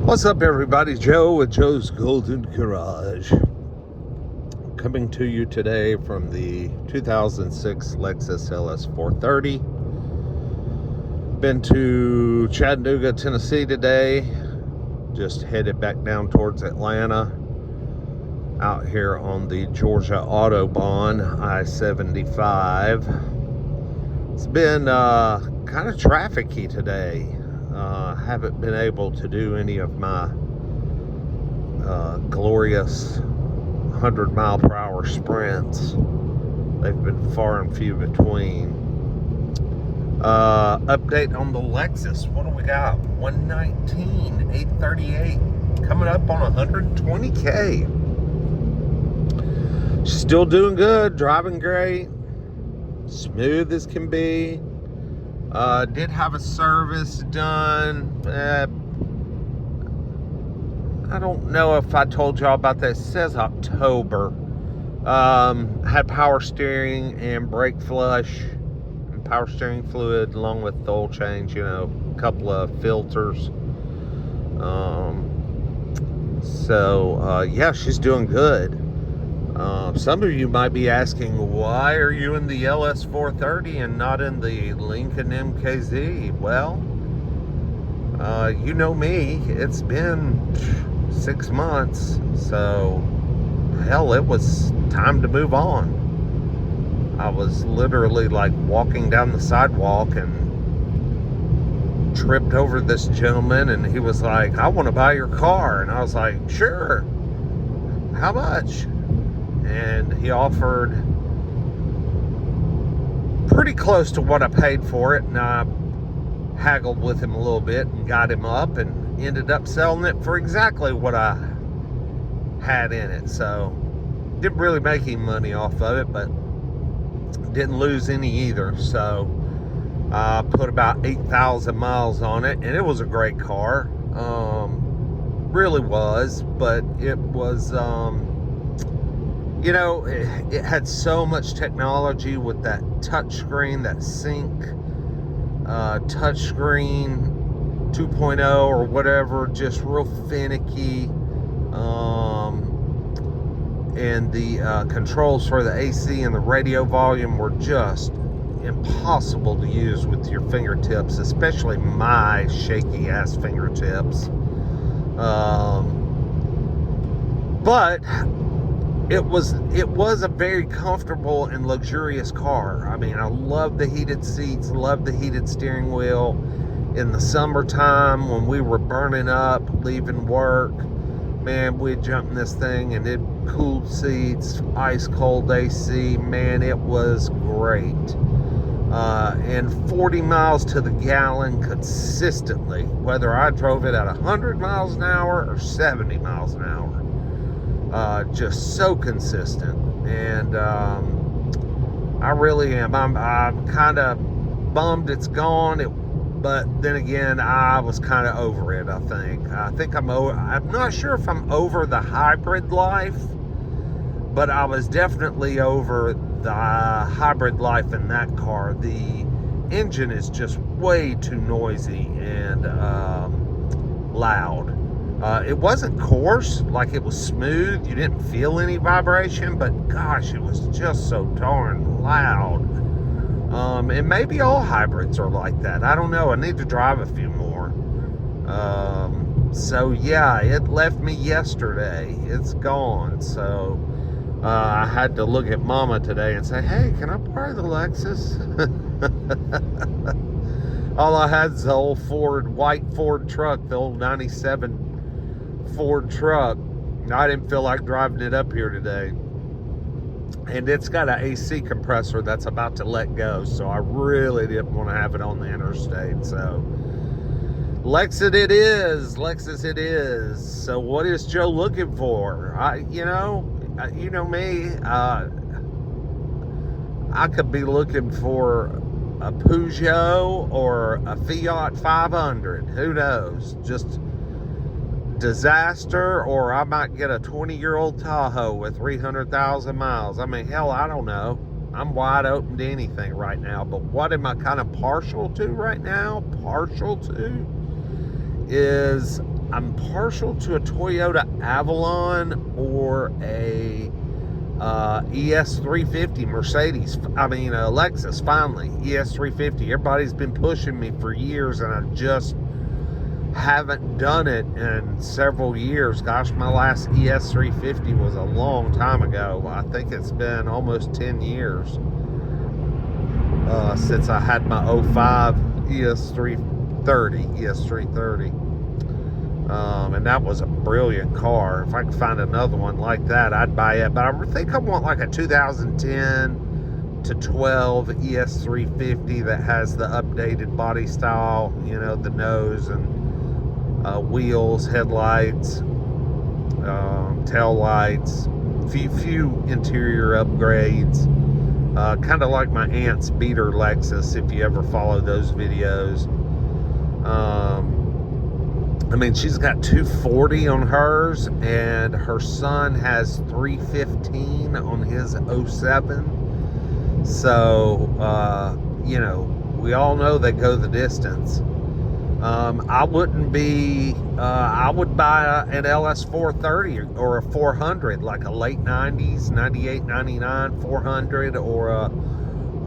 What's up, everybody? Joe with Joe's Golden Garage. Coming to you today from the 2006 Lexus LS430. Been to Chattanooga, Tennessee today. Just headed back down towards Atlanta. Out here on the Georgia Autobahn, I-75. It's been kind of trafficy today. Haven't been able to do any of my glorious 100-mile-per-hour sprints. They've been far and few between. Update on the Lexus. What do we got? 119, 838, coming up on 120K. Still doing good, driving great, smooth as can be. Did have a service done. I don't know if I told y'all about that. It says October. Had power steering and brake flush and power steering fluid along with the oil change, a couple of filters. Yeah, she's doing good. Some of you might be asking, why are you in the LS430 and not in the Lincoln MKZ? Well, you know me, it's been 6 months, so hell, it was time to move on. I was literally like walking down the sidewalk and tripped over this gentleman, and he was like, I want to buy your car. And I was like, sure, how much? And he offered pretty close to what I paid for it, and I haggled with him a little bit and got him up and ended up selling it for exactly what I had in it. So didn't really make any money off of it, but didn't lose any either. So I put about 8,000 miles on it, and it was a great car. Really was, but it was it had so much technology with that touchscreen, that sync touchscreen 2.0 or whatever, just real finicky. And the controls for the AC and the radio volume were just impossible to use with your fingertips, especially my shaky ass fingertips. But it was a very comfortable and luxurious car. I mean, I love the heated seats, love the heated steering wheel. In the summertime when we were burning up, leaving work, man, we'd jump in this thing and it cooled seats, ice cold AC, man, it was great. And 40 miles to the gallon consistently, whether I drove it at 100 miles an hour or 70 miles an hour. Just so consistent, and I really am. I'm kind of bummed it's gone. But then again, I was kind of over it. I think I'm over. I'm not sure if I'm over the hybrid life, but I was definitely over the hybrid life in that car. The engine is just way too noisy and loud. It wasn't coarse, like it was smooth. You didn't feel any vibration, but gosh, it was just so darn loud. And maybe all hybrids are like that. I don't know. I need to drive a few more. So yeah, it left me yesterday. It's gone. So I had to look at Mama today and say, hey, can I borrow the Lexus? All I had is the old white Ford truck, the old 97 Ford truck. I didn't feel like driving it up here today, and it's got an AC compressor that's about to let go, so I really didn't want to have it on the interstate. So Lexus it is. So what is Joe looking for? You know me, I could be looking for a Peugeot or a Fiat 500, who knows, just disaster, or I might get a 20-year-old Tahoe with 300,000 miles. I mean, hell, I don't know. I'm wide open to anything right now, but what am I kind of partial to right now? Is I'm partial to a Toyota Avalon or a ES350 Mercedes. Lexus, finally. ES350. Everybody's been pushing me for years, and I just haven't done it in several years. Gosh, my last ES350 was a long time ago. I think it's been almost 10 years since I had my 05 ES330. And that was a brilliant car. If I could find another one like that, I'd buy it. But I think I want like a 2010 to 12 ES350 that has the updated body style, the nose and wheels, headlights, tail lights, few interior upgrades, kind of like my aunt's beater Lexus, if you ever follow those videos. She's got 240 on hers, and her son has 315 on his 07. So, we all know they go the distance. I would buy an LS430 or a 400, like a late 90s, 98, 99 400, or a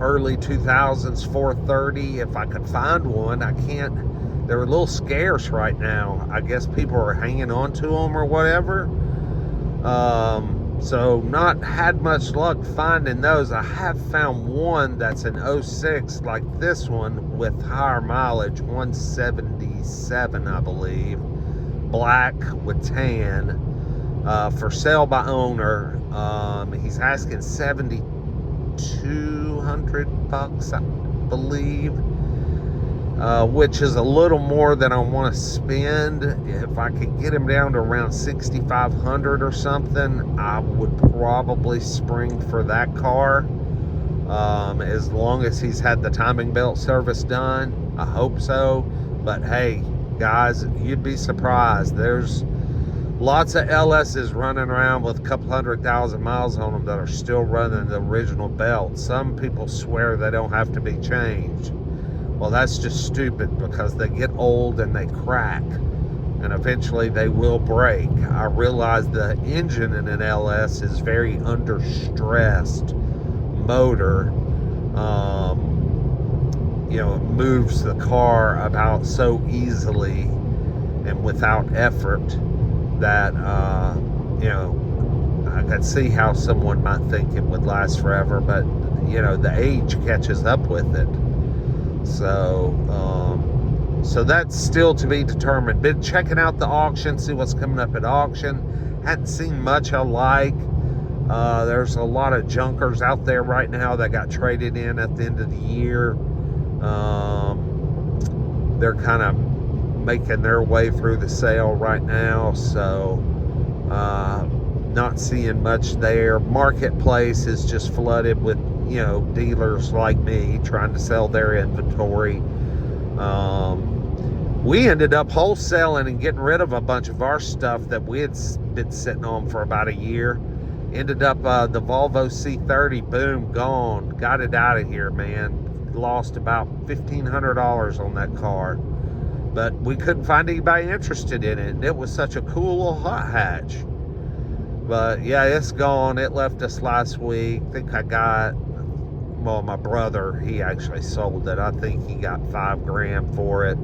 early 2000s 430 if I could find one. They're a little scarce right now. I guess people are hanging on to them or whatever. So not had much luck finding those. I have found one that's an 06 like this one with higher mileage, 177 I believe, black with tan, for sale by owner. He's asking $7,200 I believe, which is a little more than I want to spend. If I could get him down to around $6,500 or something, I would probably spring for that car, as long as he's had the timing belt service done. I hope so. But hey, guys, you'd be surprised. There's lots of LSs running around with a couple 100,000 miles on them that are still running the original belt. Some people swear they don't have to be changed. Well, that's just stupid, because they get old and they crack, and eventually they will break. I realize the engine in an LS is very understressed motor. It moves the car about so easily and without effort that, I could see how someone might think it would last forever, but, the age catches up with it. So that's still to be determined. Been checking out the auction, see what's coming up at auction. Hadn't seen much I like. There's a lot of junkers out there right now that got traded in at the end of the year. They're kind of making their way through the sale right now, so not seeing much there. Marketplace is just flooded with dealers like me trying to sell their inventory. We ended up wholesaling and getting rid of a bunch of our stuff that we had been sitting on for about a year. Ended up the Volvo C30, boom, gone. Got it out of here, man. Lost about $1,500 on that car, but we couldn't find anybody interested in it. It was such a cool little hot hatch. But yeah, it's gone. It left us last week. I think my brother, he actually sold it. I think he got $5,000 for it.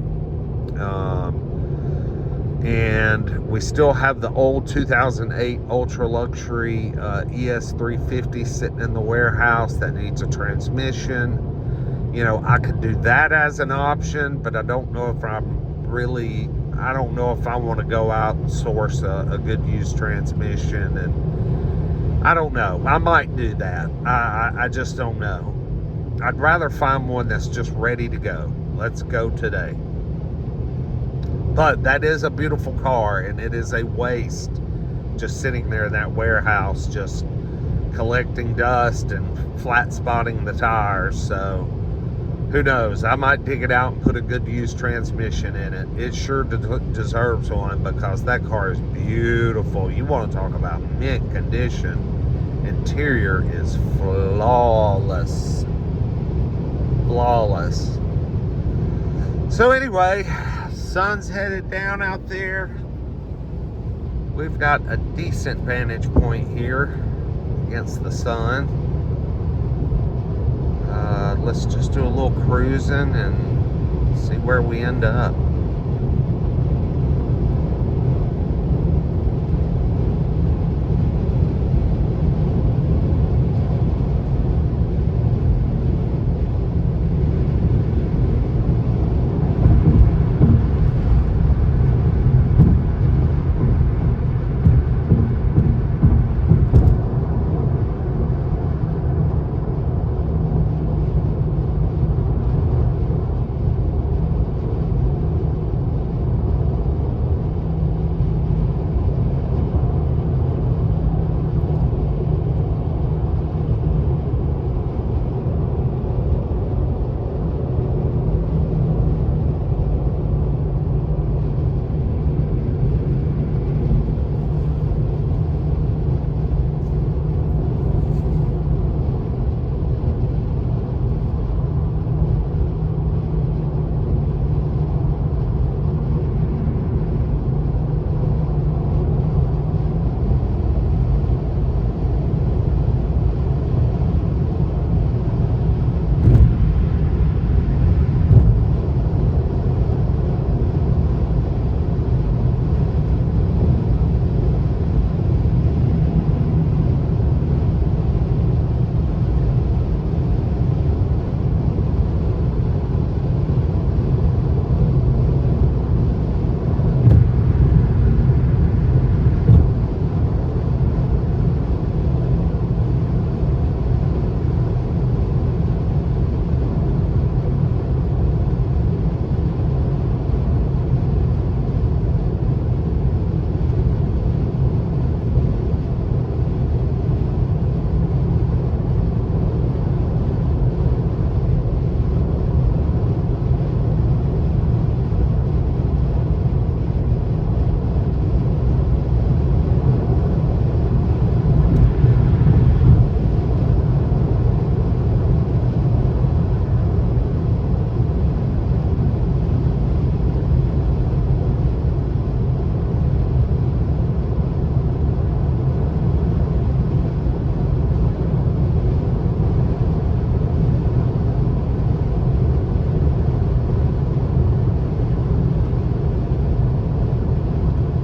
And we still have the old 2008 ultra luxury ES350 sitting in the warehouse that needs a transmission. I could do that as an option, but I don't know if I want to go out and source a good used transmission, and I don't know. I might do that. I just don't know. I'd rather find one that's just ready to go. Let's go today. But that is a beautiful car, and it is a waste just sitting there in that warehouse, just collecting dust and flat spotting the tires. So who knows? I might dig it out and put a good used transmission in it. It sure deserves one, because that car is beautiful. You want to talk about mint condition. Interior is flawless. So anyway, sun's headed down out there. We've got a decent vantage point here against the sun. Let's just do a little cruising and see where we end up.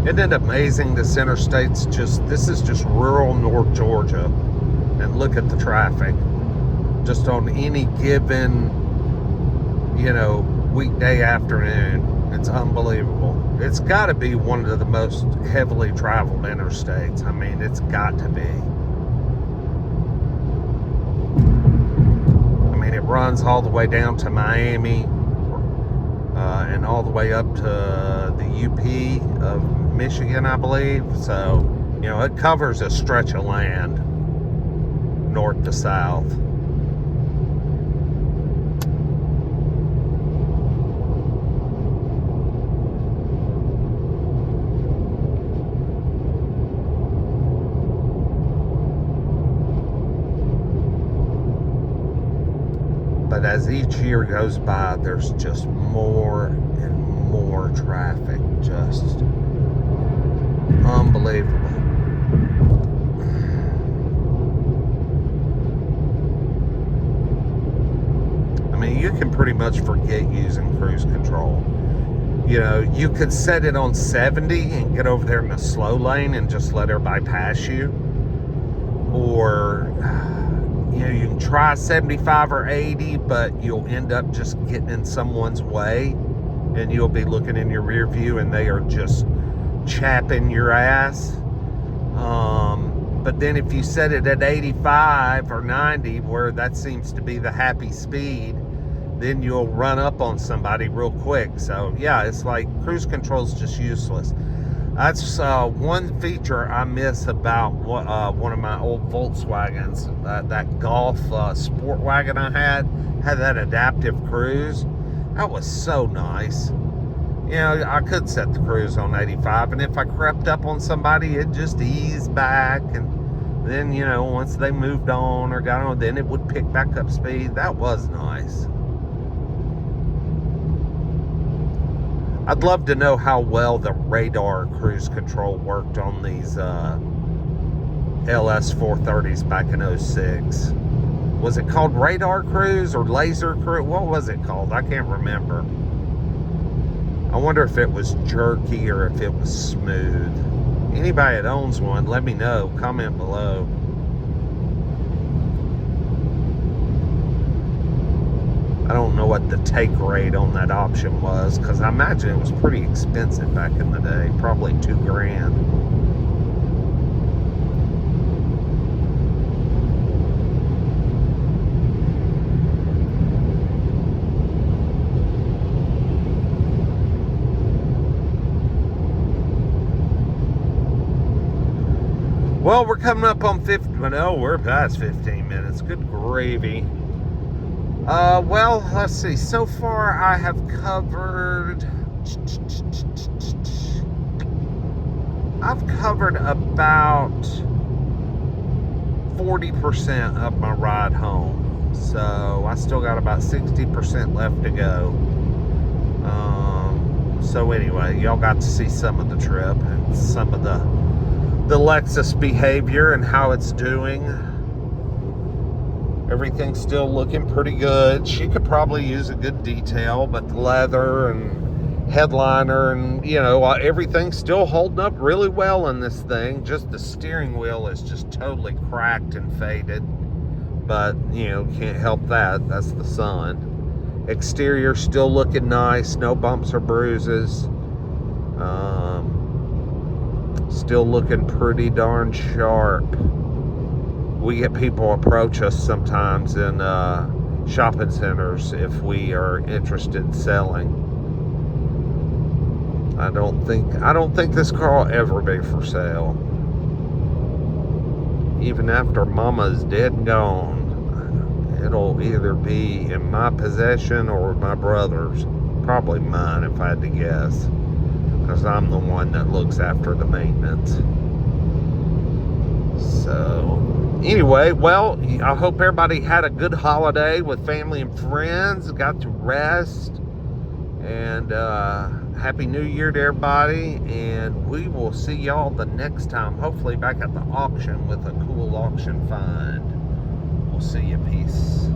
Isn't it amazing this interstate's this is just rural North Georgia, and look at the traffic just on any given, weekday afternoon. It's unbelievable. It's got to be one of the most heavily traveled interstates. I mean, it's got to be. I mean, it runs all the way down to Miami, and all the way up to the UP of Michigan, I believe. So, it covers a stretch of land, north to south. But as each year goes by, there's just more and more traffic. Just unbelievable. I mean, you can pretty much forget using cruise control. You could set it on 70 and get over there in the slow lane and just let everybody pass you. Or, you can try 75 or 80, but you'll end up just getting in someone's way, and you'll be looking in your rear view and they are just chapping your ass. But then if you set it at 85 or 90, where that seems to be the happy speed, then you'll run up on somebody real quick. So yeah, it's like cruise control is just useless. That's one feature I miss about one of my old Volkswagens. That Golf sport wagon I had that adaptive cruise. That was so nice. I could set the cruise on 85, and if I crept up on somebody, it just eased back, and then, once they moved on or got on, then it would pick back up speed. That was nice. I'd love to know how well the radar cruise control worked on these LS430s back in '06. Was it called radar cruise or laser cruise? What was it called? I can't remember. I wonder if it was jerky or if it was smooth. Anybody that owns one, let me know. Comment below. I don't know what the take rate on that option was, because I imagine it was pretty expensive back in the day. Probably $2,000. Well, we're coming up on 50. No, we're past 15 minutes. Good gravy. Well, let's see. So far, I have covered. I've covered about 40% of my ride home. So I still got about 60% left to go. So anyway, y'all got to see some of the trip and some of the Lexus behavior and how it's doing. Everything's still looking pretty good. She could probably use a good detail, but the leather and headliner and, you know, everything's still holding up really well in this thing. Just the steering wheel is just totally cracked and faded. But, you know, can't help that. That's the sun. Exterior still looking nice. No bumps or bruises. Still looking pretty darn sharp. We get people approach us sometimes in shopping centers if we are interested in selling. I don't think this car will ever be for sale. Even after Mama's dead and gone, it'll either be in my possession or my brother's. Probably mine if I had to guess, because I'm the one that looks after the maintenance. So anyway, well, I hope everybody had a good holiday with family and friends, got to rest, and Happy New Year to everybody, and we will see y'all the next time, hopefully back at the auction with a cool auction find. We'll see you. Peace.